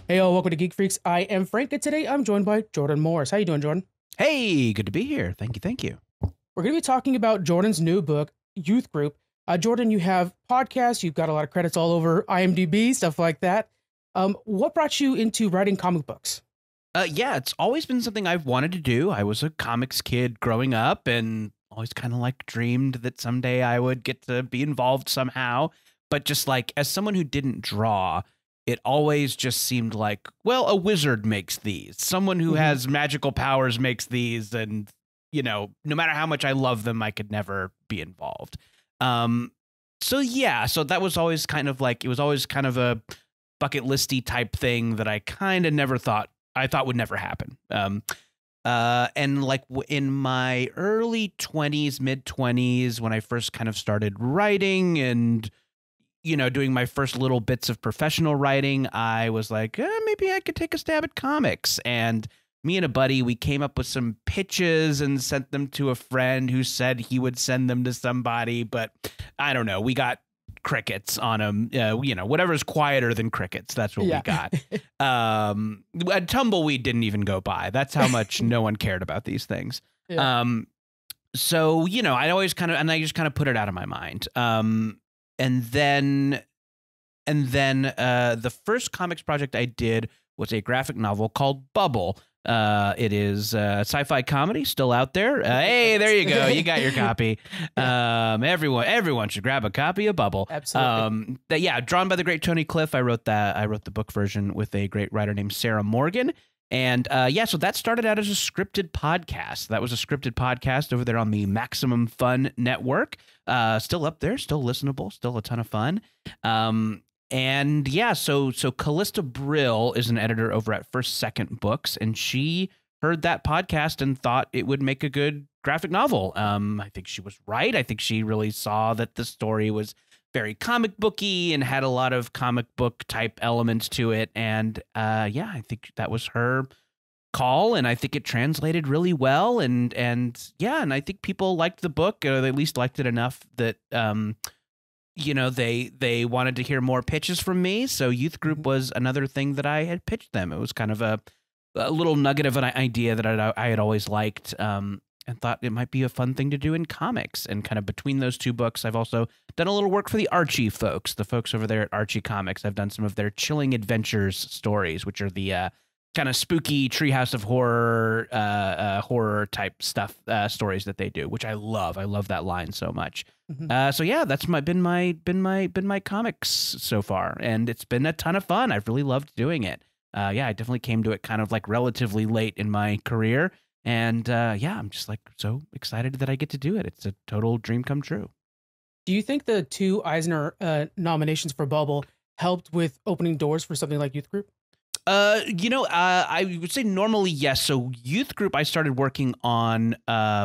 Hey, all, welcome to Geek Freaks. I am Frank, and today I'm joined by Jordan Morris. How you doing, Jordan? Hey, good to be here. Thank you. Thank you. We're going to be talking about Jordan's new book, Youth Group. Jordan, you have podcasts, you've got a lot of credits all over IMDb, stuff like that. What brought you into writing comic books? Yeah, it's always been something I've wanted to do. I was a comics kid growing up and always kind of like dreamed that someday I would get to be involved somehow. But just like as someone who didn't draw, it always just seemed like, well, a wizard makes these. Someone who has magical powers makes these. And, no matter how much I love them, I could never be involved. So yeah, so that was always kind of like, it was always kind of a bucket listy type thing that I kind of never thought would never happen. And like in my early 20s, mid 20s, when I first kind of started writing and, doing my first little bits of professional writing, I was like, maybe I could take a stab at comics. And me and a buddy, we came up with some pitches and sent them to a friend who said he would send them to somebody. But I don't know. We got crickets on them, whatever's quieter than crickets. That's what we got. A tumbleweed didn't even go by. That's how much no one cared about these things. So, I just kind of put it out of my mind. And then the first comics project I did was a graphic novel called Bubble. It is sci-fi comedy, still out there. Hey, there you go. You got your copy. Everyone should grab a copy of Bubble. Absolutely. Drawn by the great Tony Cliff. I wrote the book version with a great writer named Sarah Morgan. And so that started out as a scripted podcast. That was a scripted podcast over there on the Maximum Fun Network. Still up there, still listenable, still a ton of fun. So Callista Brill is an editor over at First Second Books, and she heard that podcast and thought it would make a good graphic novel. I think she was right. I think she really saw that the story was very comic booky and had a lot of comic book type elements to it. And I think that was her call, and I think it translated really well. And I think people liked the book, or they at least liked it enough that they wanted to hear more pitches from me. So Youth Group was another thing that I had pitched them. It was kind of a little nugget of an idea that I had always liked, and thought it might be a fun thing to do in comics. And kind of between those two books, I've also done a little work for the Archie folks, the folks over there at Archie Comics. I've done some of their Chilling Adventures stories, which are the kind of spooky Treehouse of Horror, horror type stuff, stories that they do, which I love. I love that line so much. That's been my comics so far, and it's been a ton of fun. I've really loved doing it. I definitely came to it kind of like relatively late in my career. And I'm just like so excited that I get to do it. It's a total dream come true. Do you think the two Eisner nominations for Bubble helped with opening doors for something like Youth Group? I would say normally yes. So Youth Group I started working on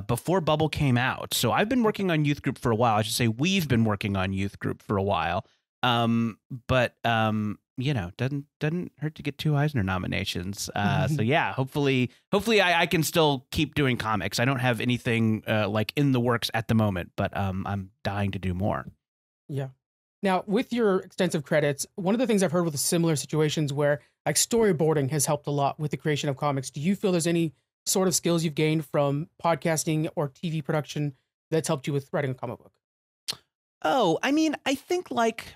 before Bubble came out. So I've been working on Youth Group for a while. I should say we've been working on Youth Group for a while. Doesn't hurt to get two Eisner nominations. So yeah, hopefully I can still keep doing comics. I don't have anything like in the works at the moment, but I'm dying to do more. Yeah. Now, with your extensive credits, one of the things I've heard with similar situations where like storyboarding has helped a lot with the creation of comics. Do you feel there's any sort of skills you've gained from podcasting or TV production that's helped you with writing a comic book? Oh, I mean, I think like,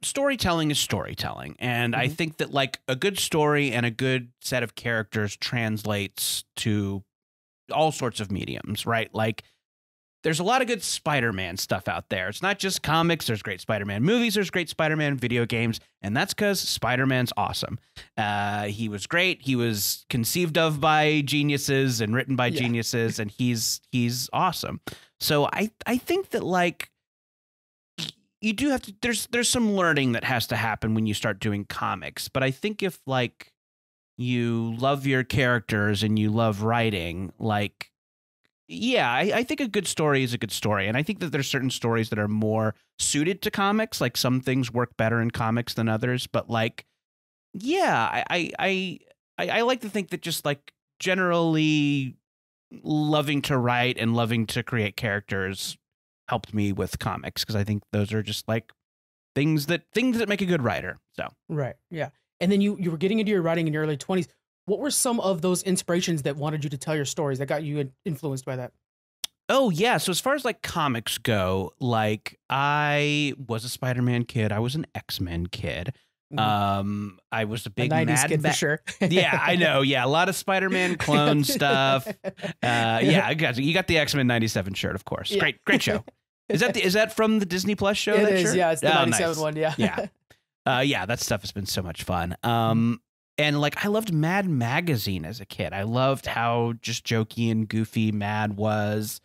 storytelling is storytelling. And I think that like a good story and a good set of characters translates to all sorts of mediums, right? Like there's a lot of good Spider-Man stuff out there. It's not just comics. There's great Spider-Man movies. There's great Spider-Man video games. And that's because Spider-Man's awesome. He was great. He was conceived of by geniuses and written by geniuses. And he's awesome. So I think that like, you do have to, there's some learning that has to happen when you start doing comics. But I think if like you love your characters and you love writing, like, I think a good story is a good story. And I think that there's certain stories that are more suited to comics. Like some things work better in comics than others. But like, I like to think that just like generally loving to write and loving to create characters helped me with comics, because I think those are just like things that make a good writer. So right, yeah. and then you were getting into your writing in your early 20s. What were some of those inspirations that wanted you to tell your stories that got you influenced by that? Oh yeah. So as far as like comics go, like I was a Spider-Man kid. I was an X-Men kid. Mhm. I was a A big 90s Mad kid for Max. sure. Yeah, I know. Yeah, a lot of Spider-Man clone stuff. Yeah, I got you. You got the X-Men '97 shirt, of course. Yeah. Great show. Is that from the Disney Plus show? It That is, shirt? yeah. It's the Oh, 97 nice. one, yeah. Yeah. Yeah, that stuff has been so much fun. And like I loved Mad Magazine as a kid. I loved how just jokey and goofy Mad was.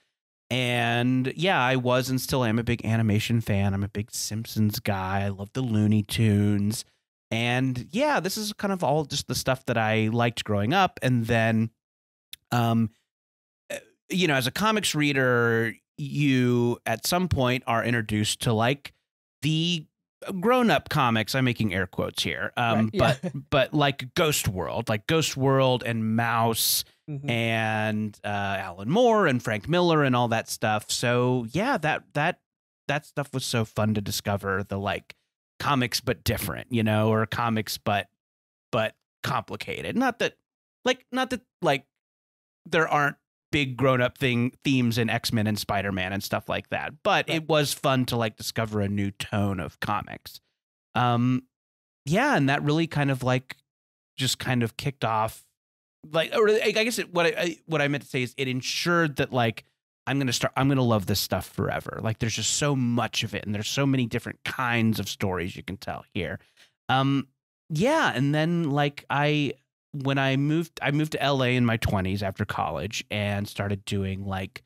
And yeah, I was and still am a big animation fan. I'm a big Simpsons guy. I love the Looney Tunes. And yeah, this is kind of all just the stuff that I liked growing up. And then, um, as a comics reader, you at some point are introduced to like the grown-up comics. I'm making air quotes here. Right, yeah. But like Ghost World and Mouse Mhm. and Alan Moore and Frank Miller and all that stuff. So yeah, that stuff was so fun to discover, the like comics but different, or comics but complicated. Not that like there aren't big grown-up themes in X-Men and Spider-Man and stuff like that, but Right. it was fun to like discover a new tone of comics. Yeah, and that really kind of like just kind of kicked off, like, or I guess what I meant to say is it ensured that like I'm gonna love this stuff forever. Like there's just so much of it, and there's so many different kinds of stories you can tell here. Yeah, and then like when I moved to LA in my 20s after college and started doing like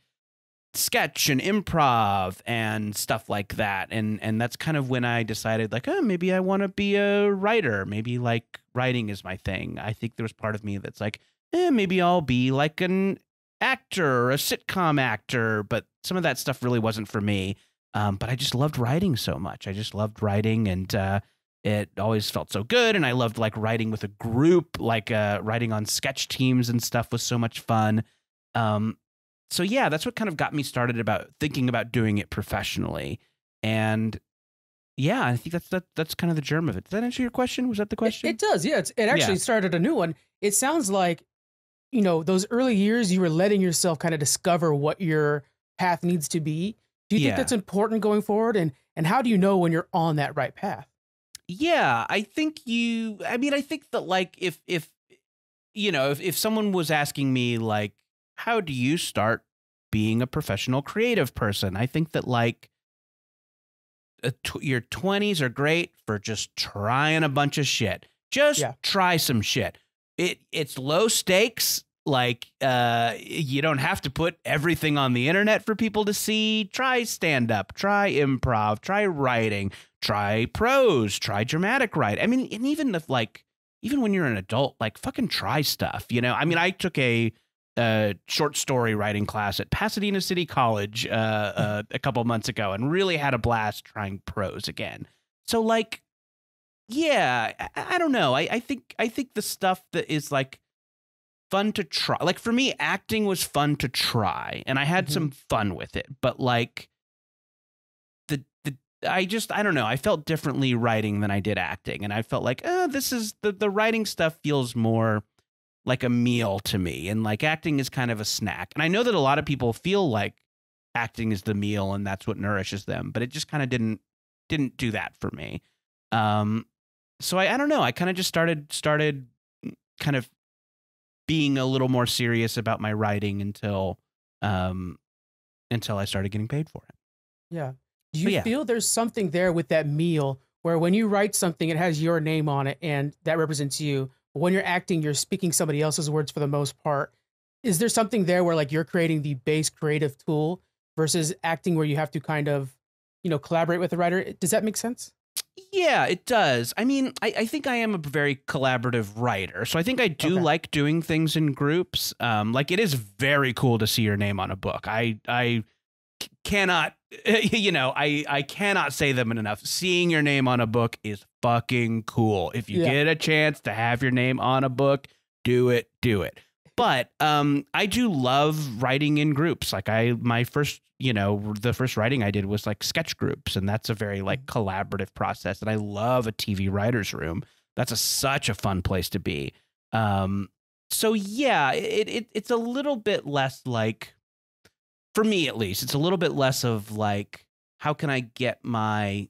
sketch and improv and stuff like that. And that's kind of when I decided like, oh, maybe I want to be a writer. Maybe like writing is my thing. I think there was part of me that's like, maybe I'll be like an actor or a sitcom actor, but some of that stuff really wasn't for me. But I just loved writing so much. I just loved writing, and it always felt so good. And I loved like writing with a group, like writing on sketch teams and stuff was so much fun. So yeah, that's what kind of got me started about thinking about doing it professionally. And yeah, I think that's kind of the germ of it. Does that answer your question? Was that the question? It does, yeah. It actually started a new one. It sounds like, those early years you were letting yourself kind of discover what your path needs to be. Do you think that's important going forward? And how do you know when you're on that right path? Yeah, I think that like if someone was asking me like, how do you start being a professional creative person? I think that like your 20s are great for just trying a bunch of shit. Just try some shit. It's low stakes. Like you don't have to put everything on the internet for people to see. Try stand up, try improv, try writing, try prose, try dramatic writing. I mean, and even when you're an adult, like fucking try stuff, I mean, I took a short story writing class at Pasadena City College a couple months ago and really had a blast trying prose again. So like, yeah, I don't know. I think the stuff that is like fun to try, like for me, acting was fun to try and I had some fun with it, but like I don't know. I felt differently writing than I did acting. And I felt like, this is the writing stuff feels more like a meal to me. And like acting is kind of a snack. And I know that a lot of people feel like acting is the meal and that's what nourishes them, but it just kind of didn't do that for me. So I don't know. I kind of just started kind of being a little more serious about my writing until I started getting paid for it. Yeah. Do you feel there's something there with that meal where when you write something, it has your name on it and that represents you? But when you're acting, you're speaking somebody else's words for the most part. Is there something there where like you're creating the base creative tool versus acting where you have to kind of, collaborate with the writer? Does that make sense? Yeah, it does. I mean, I think I am a very collaborative writer. So I think I do like doing things in groups. Like it is very cool to see your name on a book. I cannot, I cannot say them enough. Seeing your name on a book is fucking cool. If you get a chance to have your name on a book, do it. But I do love writing in groups. Like my first, the first writing I did was like sketch groups, and that's a very like collaborative process. And I love a TV writer's room. that's such a fun place to be. So yeah, it's a little bit less like, for me at least, it's a little bit less of like, how can I get my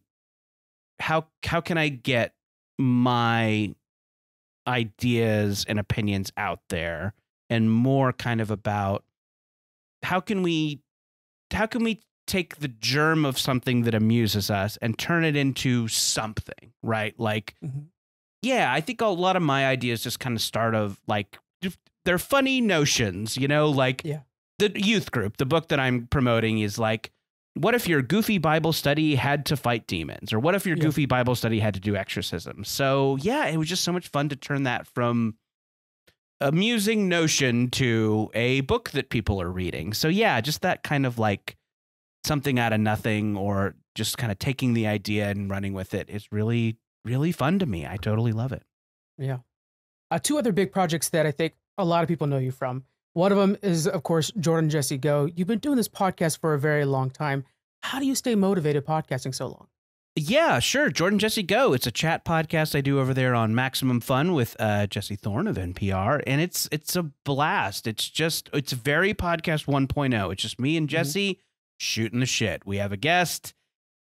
ideas and opinions out there, and more kind of about how can we take the germ of something that amuses us and turn it into something, right? Like, yeah, I think a lot of my ideas just kind of start of like, they're funny notions, you know, like the youth group, the book that I'm promoting is like, what if your goofy Bible study had to fight demons? Or what if your goofy Bible study had to do exorcism? So yeah, it was just so much fun to turn that from amusing notion to a book that people are reading. So yeah, just that kind of like something out of nothing, or just kind of taking the idea and running with it is really, really fun to me. I totally love it. Yeah. Two other big projects that I think a lot of people know you from. One of them is, of course, Jordan Jesse Go. You've been doing this podcast for a very long time. How do you stay motivated podcasting so long? Yeah, sure. Jordan Jesse Go. It's a chat podcast I do over there on Maximum Fun with Jesse Thorne of NPR, and it's a blast. It's very podcast 1.0. It's just me and Jesse shooting the shit. We have a guest,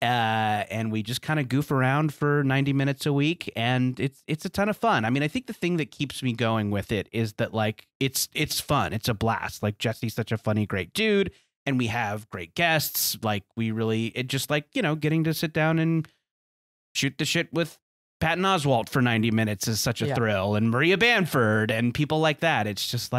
and we just kind of goof around for 90 minutes a week, and it's a ton of fun. I mean, I think the thing that keeps me going with it is that like it's fun. It's a blast. Like, Jesse's such a funny, great dude, and we have great guests. Like, it just like, you know, getting to sit down and shoot the shit with Patton Oswalt for 90 minutes is such a thrill, and Maria Bamford and people like that. It's just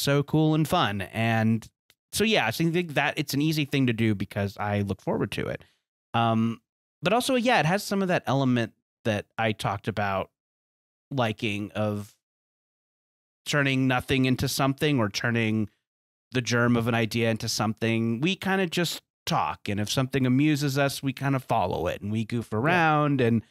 so cool and fun. And so, yeah, I think that it's an easy thing to do because I look forward to it. But also, yeah, it has some of that element that I talked about liking, of turning nothing into something, or turning the germ of an idea into something. We kind of just talk, and if something amuses us, we kind of follow it, and we goof around and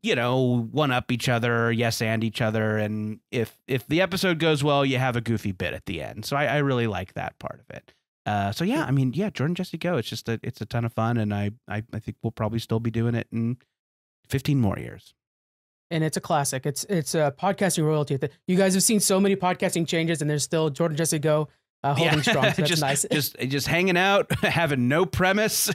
you know, one up each other, yes and each other, and if the episode goes well, you have a goofy bit at the end. So I really like that part of it. So yeah, I mean, yeah, Jordan Jesse Go. It's just it's a ton of fun, and I think we'll probably still be doing it in 15 more years. And it's a classic. It's a podcasting royalty. You guys have seen so many podcasting changes, and there's still Jordan Jesse Go holding strong. So that's nice. Just hanging out, having no premise,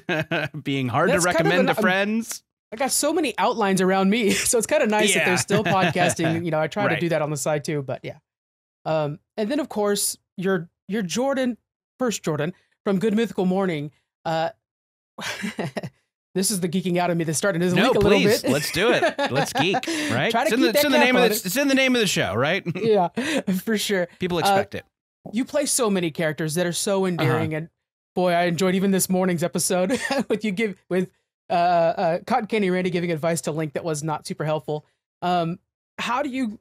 being hard to recommend to friends. I got so many outlines around me, so it's kind of nice that there's still podcasting. You know, I try to do that on the side too, but yeah. And then of course you're Jordan from Good Mythical Morning. This is the geeking out of me that's starting to leak a little bit. Let's do it. Let's geek, right? It's in the name of the show, right? Yeah, for sure. People expect it. You play so many characters that are so endearing, and boy, I enjoyed even this morning's episode with Cotton Candy Randy giving advice to Link that was not super helpful. How do you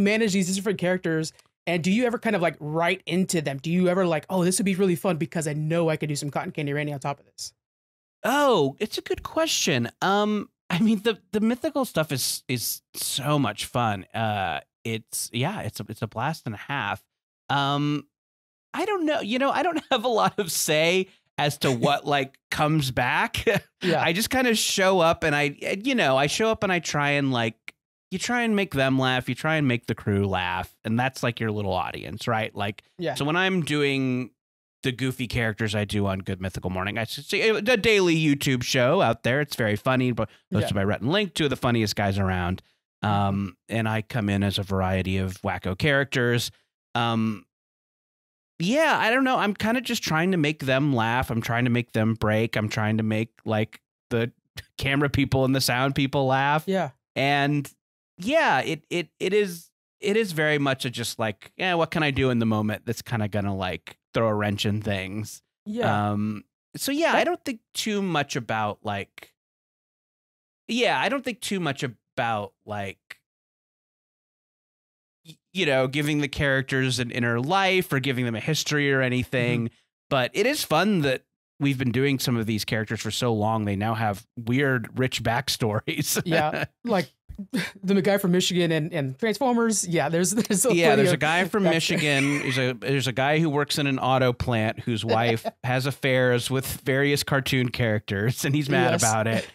manage these different characters, and do you ever kind of like write into them? Do you ever like, oh, this would be really fun because I know I could do some Cotton Candy Randy on top of this? Oh, it's a good question. I mean, the mythical stuff is so much fun. It's a blast and a half. I don't know. You know, I don't have a lot of say as to what like comes back. I just kind of show up, and I show up and I try and like, you try and make them laugh. You try and make the crew laugh. And that's like your little audience, right? Like, so when I'm doing the goofy characters I do on Good Mythical Morning, I should say a daily YouTube show out there. It's very funny, but hosted by Rhett and Link, two of the funniest guys around. And I come in as a variety of wacko characters. Yeah, I don't know. I'm kind of just trying to make them laugh. I'm trying to make them break. I'm trying to make like the camera people and the sound people laugh. Yeah. And yeah, it is very much a just like, what can I do in the moment that's kind of gonna like throw a wrench in things. Yeah. So yeah, I don't think too much about like, you know, giving the characters an inner life or giving them a history or anything. But it is fun that we've been doing some of these characters for so long. They now have weird, rich backstories. Yeah. Like the guy from Michigan and Transformers. Yeah, there's there's a guy from Michigan. There's a guy who works in an auto plant whose wife has affairs with various cartoon characters, and he's mad about it.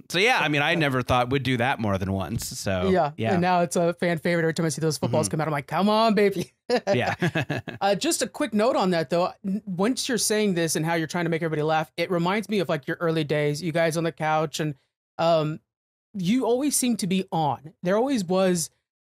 So yeah, I mean, I never thought we'd do that more than once. So yeah, and now it's a fan favorite. Every time I see those footballs come out, I'm like, come on, baby. Yeah. Just a quick note on that though. Once you're saying this and how you're trying to make everybody laugh, it reminds me of like your early days, you guys on the couch, and you always seem to be on. There always was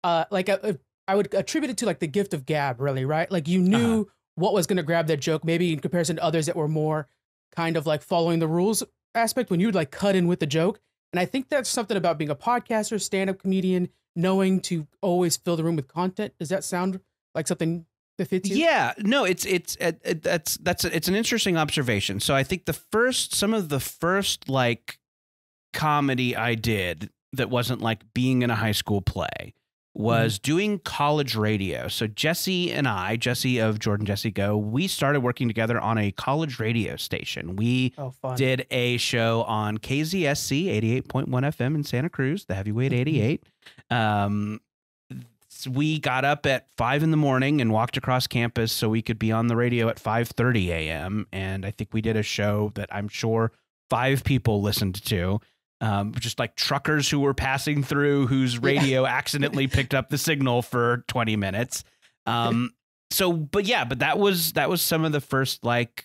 like I would attribute it to like the gift of gab, really, right? Like you knew what was going to grab that joke, maybe in comparison to others that were more kind of like following the rules aspect when you would like cut in with the joke. And I think that's something about being a podcaster, stand-up comedian, knowing to always fill the room with content. Does that sound like something that fits you? Yeah, no, it's an interesting observation. So I think some of the first like comedy I did that wasn't like being in a high school play was doing college radio. So Jesse of Jordan Jesse Go, we started working together on a college radio station. We did a show on KZSC 88.1 FM in Santa Cruz, the Heavyweight 88. We got up at 5 a.m. and walked across campus so we could be on the radio at 5:30 a.m. And I think we did a show that I'm sure 5 people listened to. Just like truckers who were passing through whose radio accidentally picked up the signal for 20 minutes. But that was some of the first like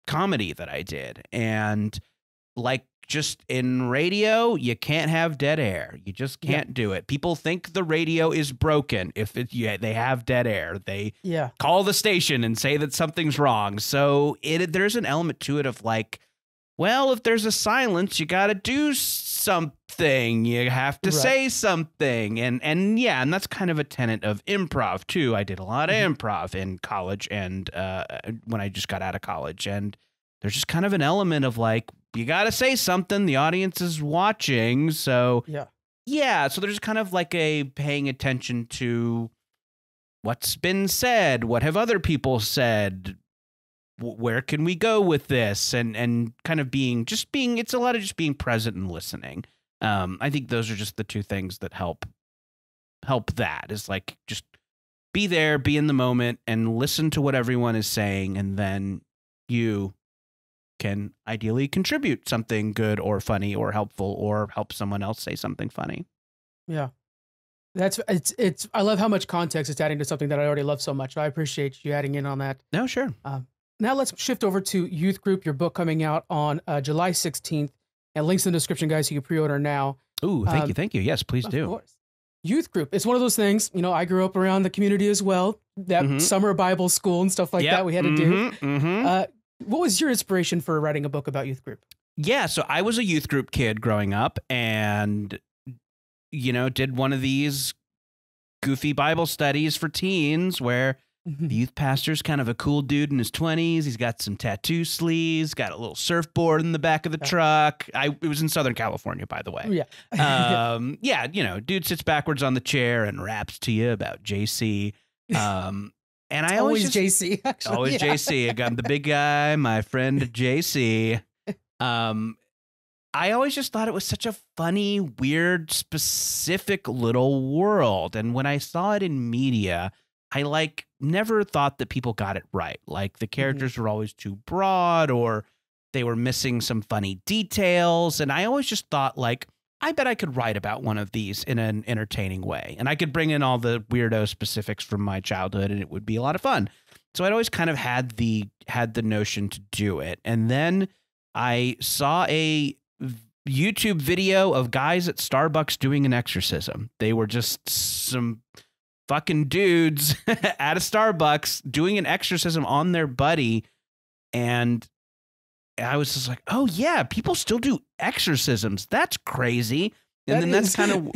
comedy that I did. And like just in radio, you can't have dead air. You just can't do it. People think the radio is broken if they have dead air. They call the station and say that something's wrong. So there's an element to it of like, well, if there's a silence, you got to do something. You have to say something. And that's kind of a tenet of improv, too. I did a lot of improv in college and when I just got out of college. And there's just kind of an element of like, you got to say something. The audience is watching. So, so there's kind of like a paying attention to what's been said. What have other people said? Where can we go with this? And kind of it's a lot of just being present and listening. I think those are just the two things that help that is like, just be there, be in the moment and listen to what everyone is saying. And then you can ideally contribute something good or funny or helpful or help someone else say something funny. Yeah. I love how much context it's adding to something that I already love so much. So I appreciate you adding in on that. No, sure. Now let's shift over to Youth Group, your book coming out on July 16th, and links in the description, guys, so you can pre-order now. Ooh, thank you. Yes, please do. Of course. Youth Group, it's one of those things, I grew up around the community as well, that summer Bible school and stuff like that we had to do. What was your inspiration for writing a book about Youth Group? Yeah, so I was a Youth Group kid growing up and, did one of these goofy Bible studies for teens where the youth pastor's kind of a cool dude in his 20s. He's got some tattoo sleeves, got a little surfboard in the back of the truck. It was in Southern California, by the way. Dude sits backwards on the chair and raps to you about JC. And I always JC, actually. Always JC. I got the big guy, my friend JC. I always just thought it was such a funny, weird, specific little world. And when I saw it in media, I never thought that people got it right. Like the characters were always too broad or they were missing some funny details. And I always just thought like, I bet I could write about one of these in an entertaining way. And I could bring in all the weirdo specifics from my childhood and it would be a lot of fun. So I'd always kind of had the notion to do it. And then I saw a YouTube video of guys at Starbucks doing an exorcism. They were just some fucking dudes at a Starbucks doing an exorcism on their buddy. And I was just like, oh yeah, people still do exorcisms. That's crazy. And then that's kind of,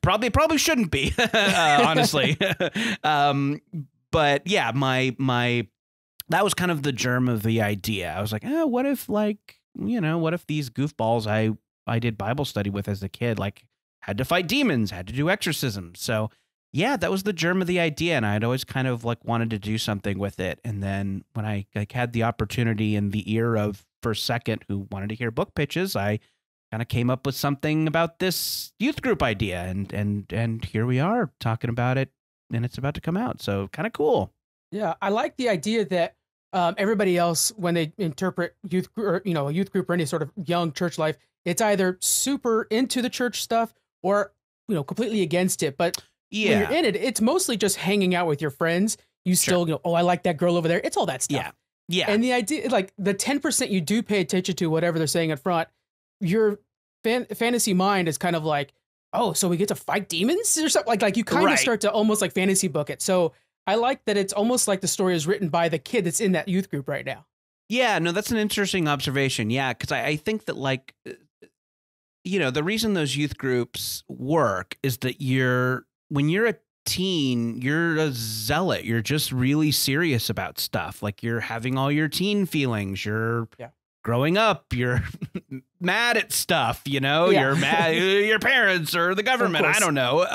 probably shouldn't be, honestly. But yeah, that was kind of the germ of the idea. I was like, what if what if these goofballs I did Bible study with as a kid, had to fight demons, had to do exorcisms. So yeah, that was the germ of the idea. And I'd always kind of wanted to do something with it. And then when I had the opportunity in the ear of First Second who wanted to hear book pitches, I kind of came up with something about this youth group idea, and here we are talking about it, and it's about to come out. So kind of cool. Yeah, I like the idea that everybody else, when they interpret youth or a youth group or any sort of young church life, it's either super into the church stuff or completely against it. But when you're in it, it's mostly just hanging out with your friends. You still go, oh, I like that girl over there. It's all that stuff. Yeah. And the idea, like the 10% you do pay attention to whatever they're saying in front, your fantasy mind is kind of like, oh, so we get to fight demons or something. Like you kind of start to almost like fantasy book it. So I like that it's almost like the story is written by the kid that's in that youth group right now. Yeah, no, that's an interesting observation. Yeah, because I think that like, the reason those youth groups work is that when you're a teen, you're a zealot. You're just really serious about stuff. Like you're having all your teen feelings. You're growing up. You're mad at stuff. You're mad at your parents or the government. I don't know.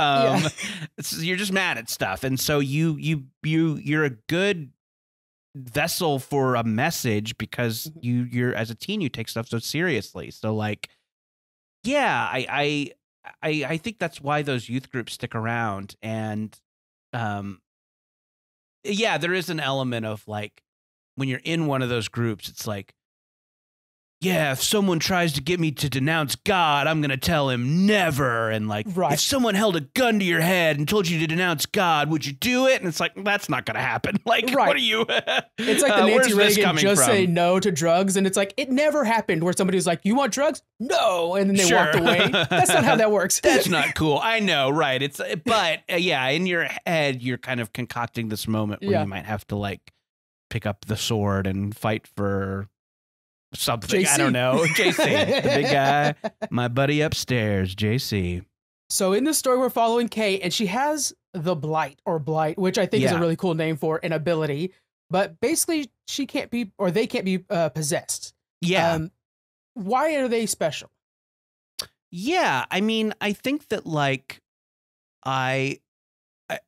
You're just mad at stuff, and so you're a good vessel for a message because you're as a teen you take stuff so seriously. So like, yeah, I think that's why those youth groups stick around. And there is an element of like when you're in one of those groups, it's like, yeah, if someone tries to get me to denounce God, I'm going to tell him never. And like, if someone held a gun to your head and told you to denounce God, would you do it? And it's like, that's not going to happen. Like, what are you? It's like the Nancy Reagan just say no to drugs. And it's like, it never happened where somebody was like, you want drugs? No. And then they walked away. That's not how that works. That's not cool. I know. Right. But in your head, you're kind of concocting this moment where you might have to like pick up the sword and fight for something. JC. I don't know. JC, the big guy, my buddy upstairs, JC. So in this story, we're following Kay, and she has the blight, which I think is a really cool name for an ability. But basically, they can't be possessed. Yeah. Why are they special? Yeah, I mean, I think that like I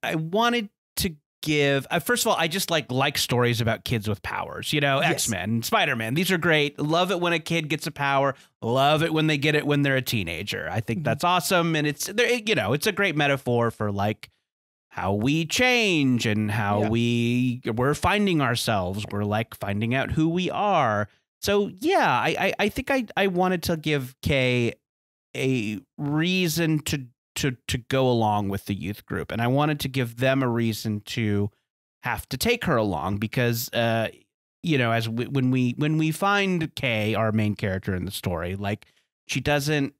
wanted to give first of all, I just like stories about kids with powers, X-Men, Spider-Man. These are great. Love it when a kid gets a power. Love it when they get it when they're a teenager. I think that's awesome. And it's a great metaphor for like how we change and how we're finding ourselves. We're like finding out who we are. So yeah, I think I wanted to give Kay a reason to go along with the youth group. And I wanted to give them a reason to have to take her along because, when we find Kay, our main character in the story, like she doesn't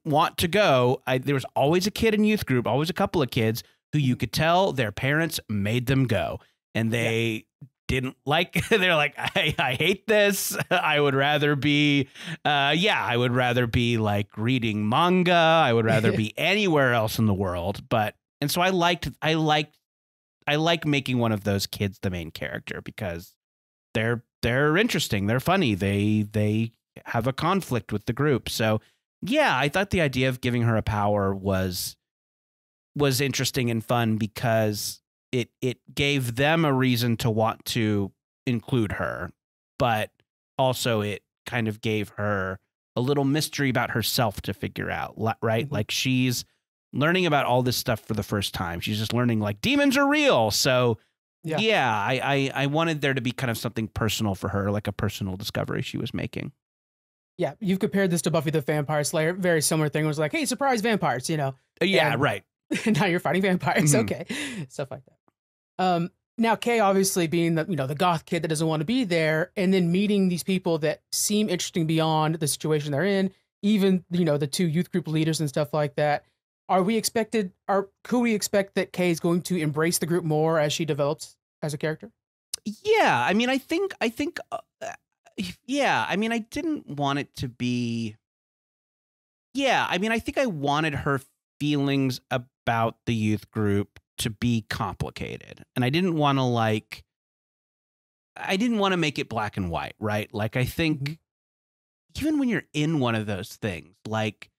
want to go. There was always a kid in youth group, always a couple of kids who you could tell their parents made them go, and they didn't like. They're like, I hate this. I would rather be like reading manga. I would rather be anywhere else in the world. And so I like making one of those kids the main character because they're interesting. They're funny. They have a conflict with the group. So yeah, I thought the idea of giving her a power was interesting and fun because it gave them a reason to want to include her, but also it kind of gave her a little mystery about herself to figure out, right? Mm-hmm. Like she's learning about all this stuff for the first time. She's just learning like demons are real. So I wanted there to be kind of something personal for her, like a personal discovery she was making. Yeah, you've compared this to Buffy the Vampire Slayer. Very similar thing. It was like, hey, surprise vampires, right. Now you're fighting vampires. Mm-hmm. Okay. Stuff like that. Now Kay obviously being the goth kid that doesn't want to be there, and then meeting these people that seem interesting beyond the situation they're in, even, the two youth group leaders and stuff like that. Could we expect that Kay is going to embrace the group more as she develops as a character? Yeah. I mean, I think, I mean, I didn't want it to be, I mean, I think I wanted her feelings about the youth group to be complicated. And I didn't want to make it black and white, right? Like, I think even when you're in one of those things, like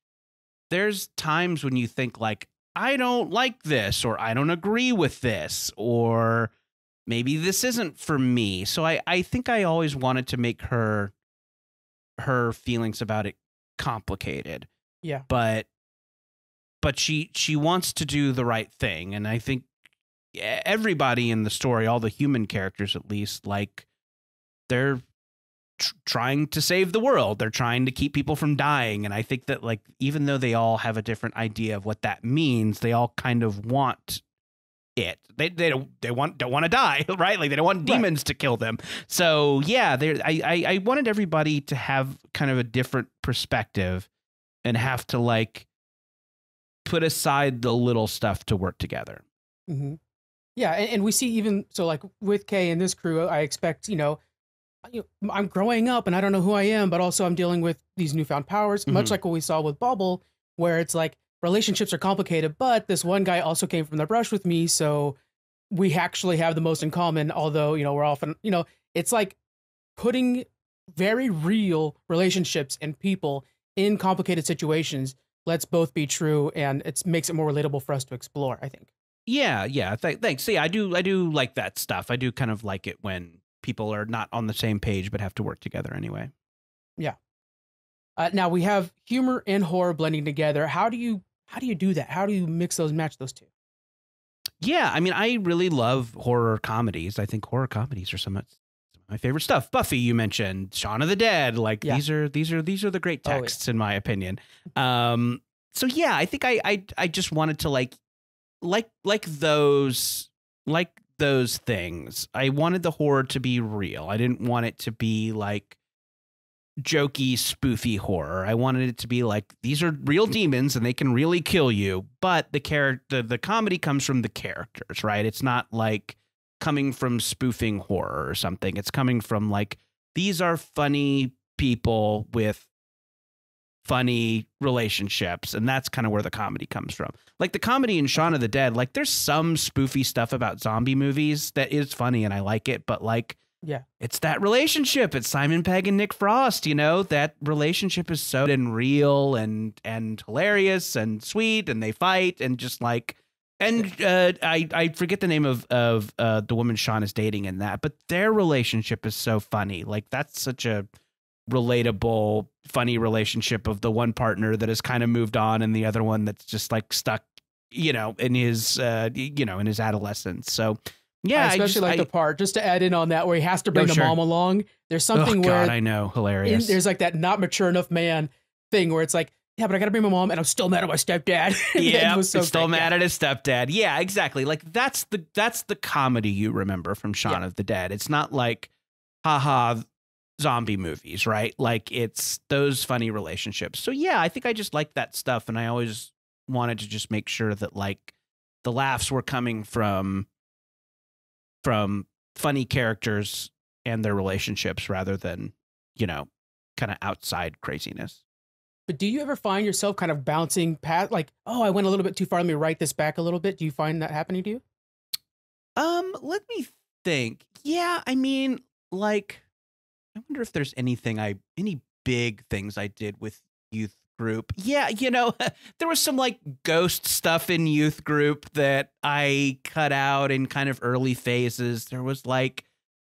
there's times when you think like, I don't like this, or I don't agree with this, or maybe this isn't for me. So I think I always wanted to make her feelings about it complicated. Yeah. But she wants to do the right thing, and I think everybody in the story, all the human characters at least, like they're trying to save the world. They're trying to keep people from dying, and I think that like even though they all have a different idea of what that means, they all kind of want it. They don't want to die, right? Like they don't want demons to kill them. So yeah, I wanted everybody to have kind of a different perspective and have to like put aside the little stuff to work together. Mm-hmm. Yeah, and we see even so like with Kay and this crew, I expect, you know, I'm growing up and I don't know who I am, but also I'm dealing with these newfound powers, much like what we saw with Bubble, where it's like relationships are complicated, but this one guy also came from the brush with me, so we actually have the most in common, although, you know, we're often, you know, it's like putting very real relationships and people in complicated situations. Let's both be true, and it makes it more relatable for us to explore, I think. Yeah. Thanks. See, I do like that stuff. I do kind of like it when people are not on the same page but have to work together anyway. Yeah. Now we have humor and horror blending together. How do you do that? How do you match those two? Yeah, I mean, I really love horror comedies. I think horror comedies are some of my favorite stuff. Buffy, you mentioned, Shaun of the Dead. Like these are the great texts in my opinion. So yeah, I think I just wanted to like those things. I wanted the horror to be real. I didn't want it to be like jokey, spoofy horror. I wanted it to be like, these are real demons and they can really kill you, but the comedy comes from the characters, right? It's not like coming from spoofing horror or something. It's coming from like, these are funny people with funny relationships, and that's kind of where the comedy comes from. Like the comedy in Shaun of the Dead, like there's some spoofy stuff about zombie movies that is funny and I like it, but like, yeah, it's that relationship. It's Simon Pegg and Nick Frost, you know, that relationship is so and real and hilarious and sweet, and they fight and just like, and I forget the name of the woman Sean is dating in that, but their relationship is so funny. Like that's such a relatable, funny relationship of the one partner that has kind of moved on and the other one that's just like stuck, you know, in his in his adolescence. So yeah, I especially like the part, just to add in on that, where he has to bring the mom along. There's something where God, I know, hilarious. There's like that not mature enough man thing where it's like, yeah, but I gotta bring my mom, and I'm still mad at my stepdad. Yeah, still mad at his stepdad. Yeah, exactly. Like that's the comedy you remember from Shaun of the Dead. It's not like, haha, zombie movies, right? Like it's those funny relationships. So yeah, I think I just like that stuff, and I always wanted to just make sure that like the laughs were coming from funny characters and their relationships rather than, you know, kind of outside craziness. But do you ever find yourself kind of bouncing past, like, oh, I went a little bit too far, let me write this back a little bit? Do you find that happening to you? Let me think. Yeah, I mean, like, I wonder if there's any big things I did with youth group. Yeah, you know, there was some like ghost stuff in youth group that I cut out in kind of early phases. There was like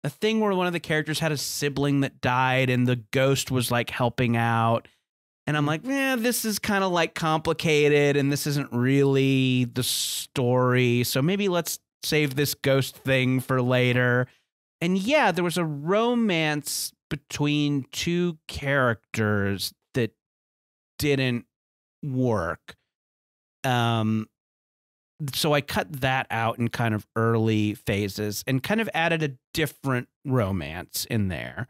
a thing where one of the characters had a sibling that died and the ghost was like helping out. And I'm like, this is kind of like complicated and this isn't really the story. So maybe let's save this ghost thing for later. And yeah, there was a romance between two characters that didn't work. So I cut that out in kind of early phases and kind of added a different romance in there.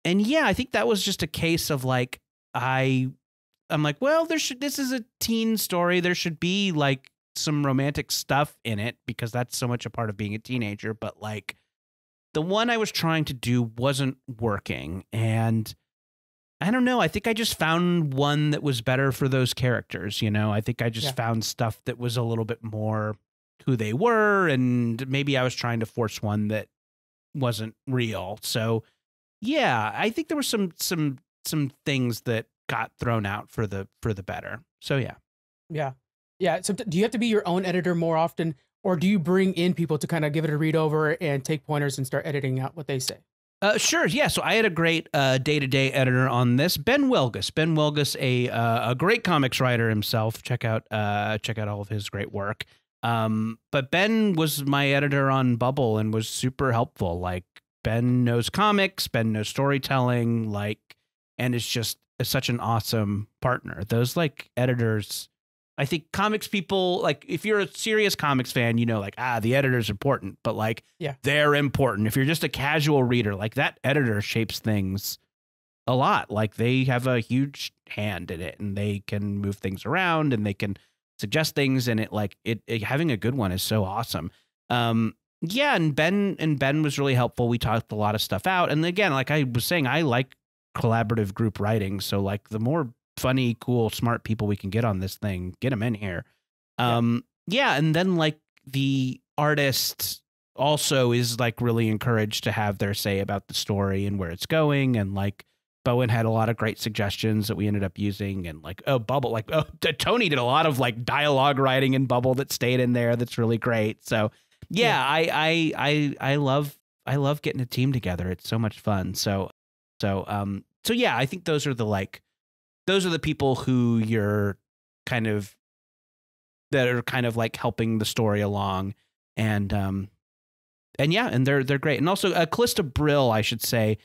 And yeah, I think that was just a case of like, I'm like, well, this is a teen story. There should be like some romantic stuff in it because that's so much a part of being a teenager. But like the one I was trying to do wasn't working. And I don't know. I think I just found one that was better for those characters. You know, I think I just found stuff that was a little bit more who they were. And maybe I was trying to force one that wasn't real. So yeah, I think there were some things that got thrown out for the better. So yeah. So do you have to be your own editor more often, or do you bring in people to kind of give it a read over and take pointers and start editing out what they say? Sure. Yeah. So I had a great day-to-day editor on this, Ben Wilgus. Ben Wilgus, a great comics writer himself. Check out all of his great work. But Ben was my editor on Bubble and was super helpful. Like, Ben knows comics, Ben knows storytelling, like, and is just such an awesome partner. Those like editors, I think comics people, like if you're a serious comics fan, you know, like, the editor's important, but like, Yeah. they're important. If you're just a casual reader, like that editor shapes things a lot. Like they have a huge hand in it and they can move things around and they can suggest things. And having a good one is so awesome. Yeah. And Ben was really helpful. We talked a lot of stuff out. And again, like I was saying, I like collaborative group writing. So like the more funny, cool, smart people we can get on this thing, get them in here. Yeah. And then like the artist also is like really encouraged to have their say about the story and where it's going. And like Bowen had a lot of great suggestions that we ended up using. And like, Bubble, Tony did a lot of like dialogue writing in Bubble that stayed in there. That's really great. So yeah. I love getting a team together. It's so much fun. So yeah, I think those are the people who you're that are kind of like helping the story along. And yeah, and they're great. And also Callista Brill, I should say,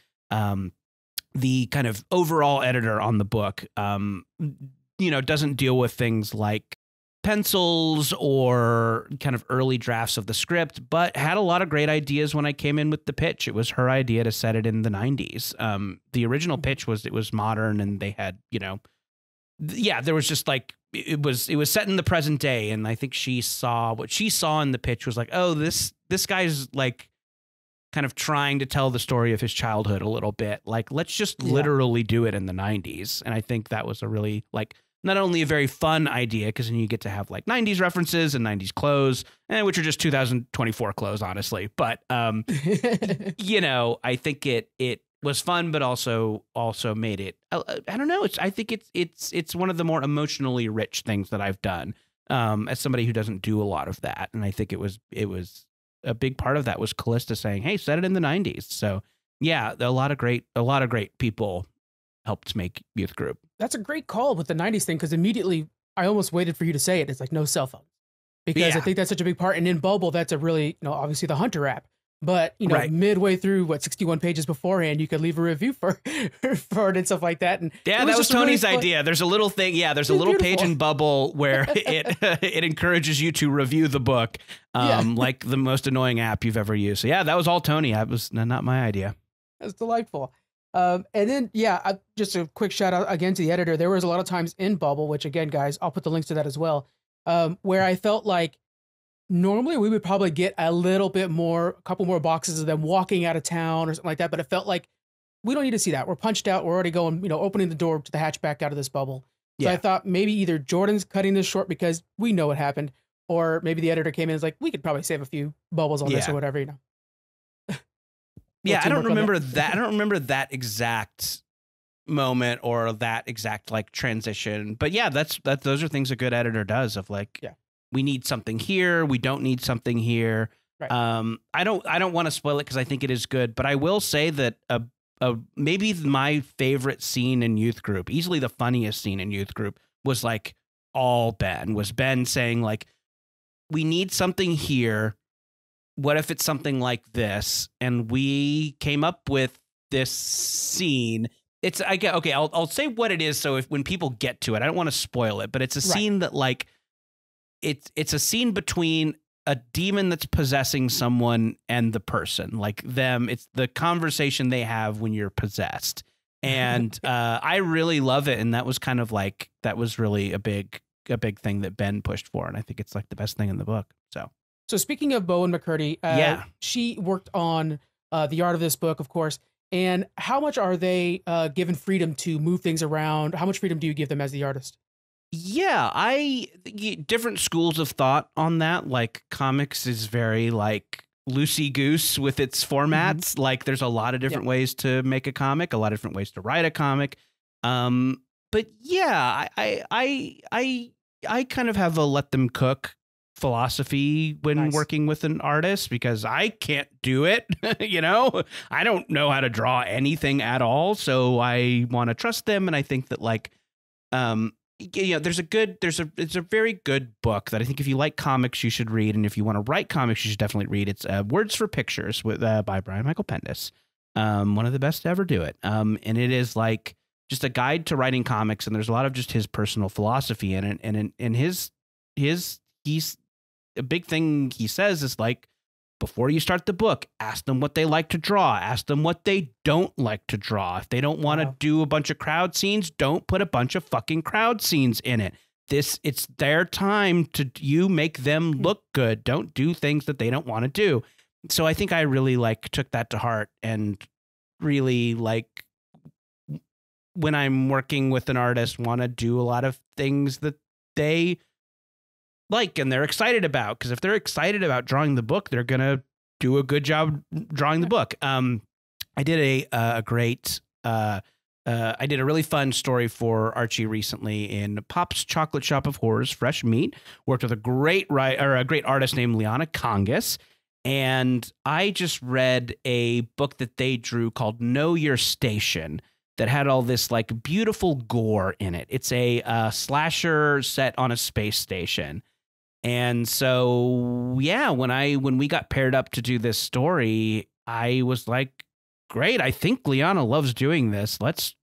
the kind of overall editor on the book, doesn't deal with things like pencils or kind of early drafts of the script, but had a lot of great ideas when I came in with the pitch. It was her idea to set it in the 90s. The original pitch was it was modern and they had, there was just like, it was set in the present day. And I think what she saw in the pitch was like, oh, this guy's like kind of trying to tell the story of his childhood a little bit. Like, let's just literally do it in the 90s. And I think that was a really like, not only a very fun idea, because then you get to have like 90s references and 90s clothes, which are just 2024 clothes, honestly. But, I think it was fun, but also made it, I don't know. I think it's one of the more emotionally rich things that I've done as somebody who doesn't do a lot of that. And I think it was a big part of that was Callista saying, hey, set it in the 90s. So yeah, a lot of great people helped make Youth Group. That's a great call with the 90s thing, because immediately I almost waited for you to say it. It's like no cell phones, because I think that's such a big part. And in Bubble, that's a really, obviously the Hunter app, but right. Midway through 61 pages beforehand, you could leave a review for it and stuff like that. And yeah, that was Tony's idea. There's a little thing. Yeah, there's a little page in Bubble where it encourages you to review the book, like the most annoying app you've ever used. So yeah, that was all Tony. That was not my idea. That's delightful. And then, just a quick shout out again to the editor. There was a lot of times in Bubble, which again, guys, I'll put the links to that as well, where I felt like normally we would probably get a couple more boxes of them walking out of town or something like that. But it felt like we don't need to see that. We're punched out. We're already going, opening the door to the hatchback out of this bubble. So I thought maybe either Jordan's cutting this short because we know what happened, or maybe the editor came in and was like, we could probably save a few bubbles on this or whatever, Yeah, I don't remember that. I don't remember that exact moment or that exact like transition. But yeah, those are things a good editor does of like, we need something here, we don't need something here. Right. I don't want to spoil it because I think it is good, but I will say that maybe my favorite scene in Youth Group, easily the funniest scene in Youth Group, was like Ben saying like, we need something here. What if it's something like this? And we came up with this scene. I'll say what it is. So when people get to it, I don't want to spoil it, but it's a scene that like, it's a scene between a demon that's possessing someone and the person, like them. It's the conversation they have when you're possessed. And I really love it. And that was kind of like, that was really a big thing that Ben pushed for. And I think it's like the best thing in the book. So speaking of Bowen McCurdy, she worked on the art of this book, of course. And how much are they given freedom to move things around? How much freedom do you give them as the artist? Yeah, different schools of thought on that. Like comics is very like loosey goose with its formats. Mm-hmm. Like there's a lot of different ways to make a comic, a lot of different ways to write a comic. But yeah, I kind of have a let them cook philosophy when working with an artist, because I can't do it. You know, I don't know how to draw anything at all. So I want to trust them. And I think that like, you know, it's a very good book that I think if you like comics, you should read. And if you want to write comics, you should definitely read. It's Words for Pictures by Brian Michael Bendis. One of the best to ever do it. And it is like just a guide to writing comics. And there's a lot of just his personal philosophy in it. And in he's a big thing he says is like, before you start the book, ask them what they like to draw. Ask them what they don't like to draw. If they don't want to do a bunch of crowd scenes, don't put a bunch of fucking crowd scenes in it. It's their time to you make them look good. Don't do things that they don't want to do. So I think I really like took that to heart, and really like when I'm working with an artist, want to do a lot of things that they like and they're excited about, because if they're excited about drawing the book, they're gonna do a good job drawing the book. I did a really fun story for Archie recently in Pop's Chocolate Shop of Horrors, Fresh Meat. Worked with a great artist named Liana Congas, and I just read a book that they drew called Know Your Station that had all this like beautiful gore in it. It's a slasher set on a space station. And so, yeah, when we got paired up to do this story, I was like, great, I think Liana loves doing this. Let's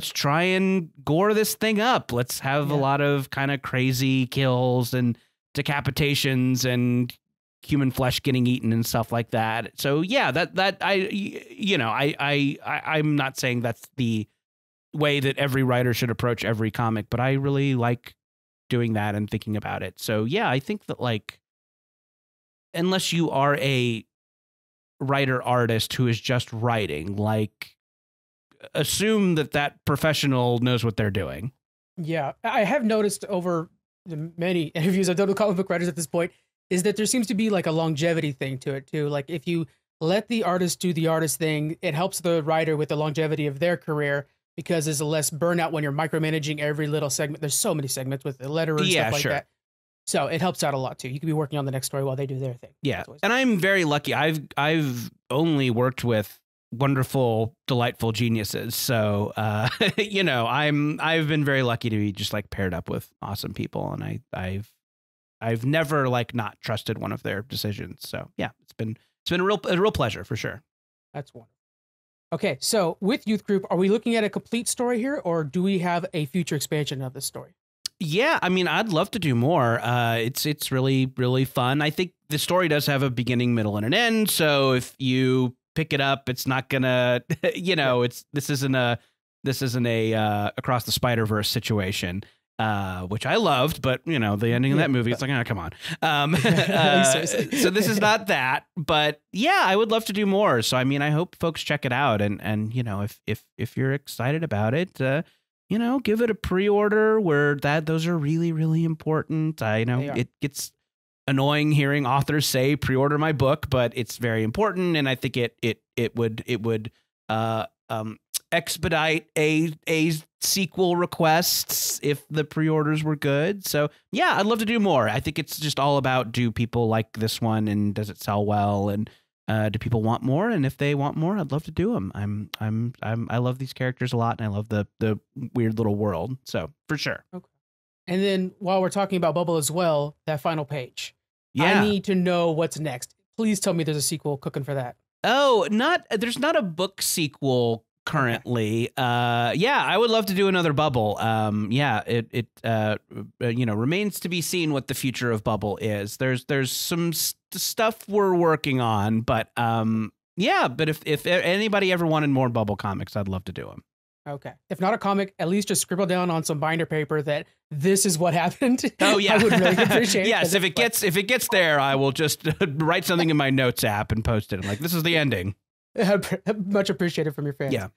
try and gore this thing up. Let's have a lot of kind of crazy kills and decapitations and human flesh getting eaten and stuff like that. So yeah, I'm not saying that's the way that every writer should approach every comic, but I really like doing that and thinking about it. So yeah, I think that like, unless you are a writer artist who is just writing, like assume that professional knows what they're doing. Yeah, I have noticed over the many interviews I've done with comic book writers at this point is that there seems to be like a longevity thing to it too. Like if you let the artist do the artist thing, it helps the writer with the longevity of their career, because there's a less burnout when you're micromanaging every little segment. There's so many segments with the letterer and stuff like that. So it helps out a lot too. You could be working on the next story while they do their thing. Yeah. And I'm very lucky. I've only worked with wonderful, delightful geniuses. So, you know, I've been very lucky to be just like paired up with awesome people. And I've never like not trusted one of their decisions. So yeah, it's been a real pleasure for sure. That's wonderful. Okay, so with Youth Group, are we looking at a complete story here, or do we have a future expansion of this story? Yeah, I mean, I'd love to do more. It's really, really fun. I think the story does have a beginning, middle, and an end. So if you pick it up, it's not gonna, you know, this isn't a Across the Spider-Verse situation. Which I loved, but you know, the ending of that movie, it's like, oh, come on. So this is not that, but yeah, I would love to do more. So, I mean, I hope folks check it out, and, you know, if you're excited about it, you know, give it a pre-order those are really, really important. I know it gets annoying hearing authors say pre-order my book, but it's very important. And I think it would expedite a sequel requests if the pre-orders were good. So yeah, I'd love to do more. I think it's just all about, do people like this one, and does it sell well, and do people want more? And if they want more, I'd love to do them. I love these characters a lot, and I love the weird little world. So for sure. Okay. And then while we're talking about Bubble as well, that final page. Yeah. I need to know what's next. Please tell me there's a sequel cooking for that. Oh, there's not a book sequel currently. Yeah, I would love to do another Bubble. Yeah, it you know, remains to be seen what the future of Bubble is. There's some stuff we're working on, but yeah, but if anybody ever wanted more Bubble comics, I'd love to do them. Okay. If not a comic, at least just scribble down on some binder paper that this is what happened. Oh yeah. I would really appreciate it. Yes, if it gets there, I will just write something in my notes app and post it. I'm like, this is the ending. Much appreciated from your fans. Yeah.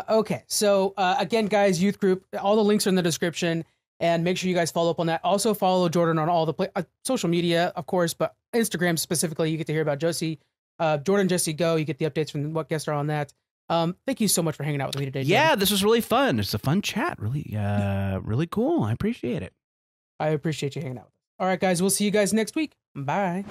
Okay. So again, guys, Youth Group, all the links are in the description, and make sure you guys follow up on that. Also follow Jordan on all the social media, of course, but Instagram specifically, you get to hear about Josie, Jordan Jesse Go. You get the updates from what guests are on that. Thank you so much for hanging out with me today, Jordan. Yeah, this was really fun. It's a fun chat. Really, really cool. I appreciate it. I appreciate you hanging out with us. All right, guys, we'll see you guys next week. Bye.